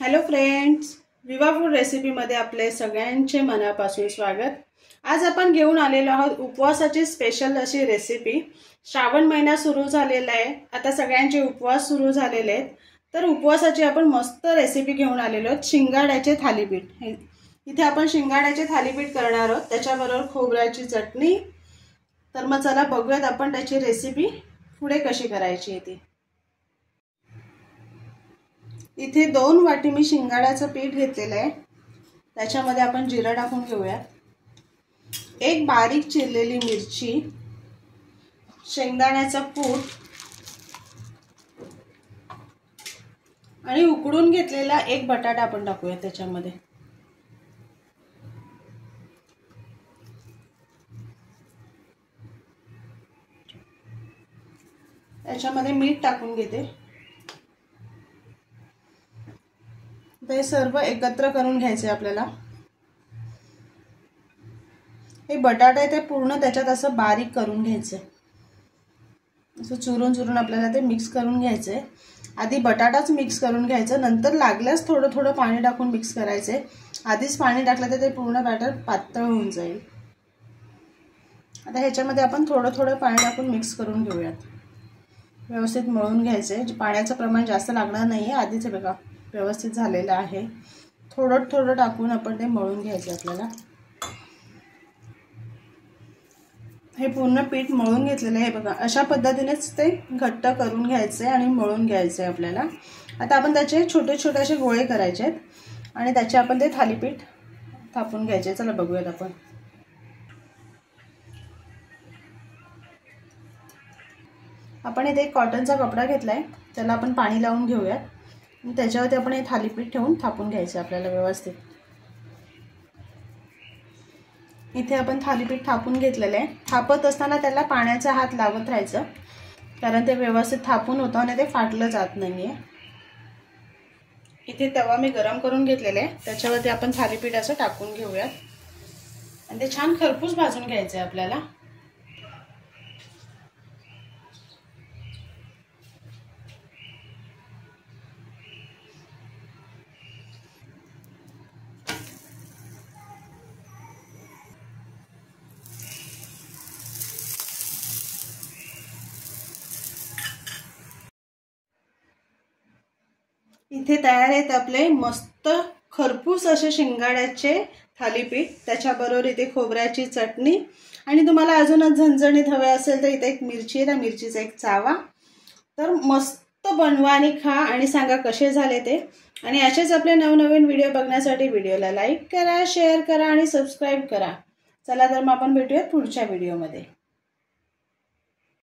Hello friends, विवा food रेसिपीमध्ये आपले सगळ्यांचे मनापासून स्वागत। आज आपण घेऊन आलेलो आहोत उपवासाची स्पेशल अशी रेसिपी। श्रावण महिना सुरू झालेला आहे, आता सगळ्यांचे उपवास सुरू झालेले आहेत, तर उपवासाची आपण मस्त रेसिपी घेऊन आलेलो आहोत, शिंगाड्याचे थालीपीठ। इथे आपण शिंगाड्याचे थालीपीठ करणार आहोत, त्याच्याबरोबर खोबऱ्याची चटणी। तर मग चला बघूयात आपण त्याची रेसिपी पुढे कशी करायची आहे ती। इथे 2 वाटी मी शिंगाड्याचं पीठ घेतलेलं आहे, त्याच्यामध्ये आपण जिरं टाकून घेऊया, एक बारीक चिरलेली मिरची, शेंगदाण्याचा कूट आणि उकडून घेतलेला एक बटाटा आपण टाकूया त्याच्यामध्ये। त्याच्यामध्ये मीठ टाकून घेते। हे सर्व एकत्र करून घ्यायचे आपल्याला। हे बटाटा आहे ते पूर्ण त्याच्यात असं बारीक करून घ्यायचे, असं चुरून चुरून आपल्याला ते मिक्स करून घ्यायचे। आधी बटाटाच मिक्स करून घ्यायचं, नंतर लागल्यास थोडं थोडं पाणी टाकून मिक्स करायचे। आधीच पाणी टाकलं तर ते पूर्ण बॅटर पातळ होऊन जाईल। आता ह्याच्यामध्ये आपण थोडं थोडं पाणी टाकून मिक्स करून घेऊयात, व्यवस्थित मळून घ्यायचे। पाण्याचं प्रमाण जास्त लागणार नाहीये, आधीच बघा व्यवस्थित झालेलं आहे। थोडं थोडं टाकून आपण ते मळून घ्यायचं आपल्याला। हे पूर्ण पीठ मळून घेतलेलं आहे बघा, अशा पद्धतीनेच ते घट्ट करून घ्यायचे आणि मळून घ्यायचे आपल्याला। आता आपण त्याचे छोटे छोटे असे गोळे करायचे आहेत आणि त्याचे आपण ते थालीपीठ थापून घ्यायचे। चला बघूयात आपण। आपण इथे एक कॉटनचा कपडा घेतलाय, त्याला आपण पाणी लावून घेऊयात आणि त्याच्यावरती आपण हे थालीपीठ ठेवून थापून घ्यायचे आपल्याला व्यवस्थित। इथे आपण थालीपीठ थापून घेतलेले आहे। थापत असताना त्याला पाण्याचा हात लावत राहायचं, कारण ते व्यवस्थित थापून होतं आणि ते फाटलं जात नाहीये। इथे तवा मी गरम करून घेतलेला आहे, त्याच्यावरती आपण थालीपीठ असं टाकून घेऊयात आणि ते छान खरपूस भाजून घ्यायचं आहे आपल्याला। इथे तयार आहेत आपले मस्त खरपूस असे शिंगाड्याचे थालीपीठ। त्याच्याबरोबर इथे खोबऱ्याची चटणी आणि तुम्हाला अजूनच झणझणीत हवे असेल तर इथे एक मिरची आहे, त्या मिरचीचा एक चावा। तर मस्त बनवा आणि खा आणि सांगा कसे झाले ते। आणि असेच आपले नवनवीन व्हिडिओ बघण्यासाठी व्हिडिओला लाईक करा, शेअर करा आणि सबस्क्राइब करा। चला तर मग आपण भेटूया पुढच्या व्हिडिओमध्ये।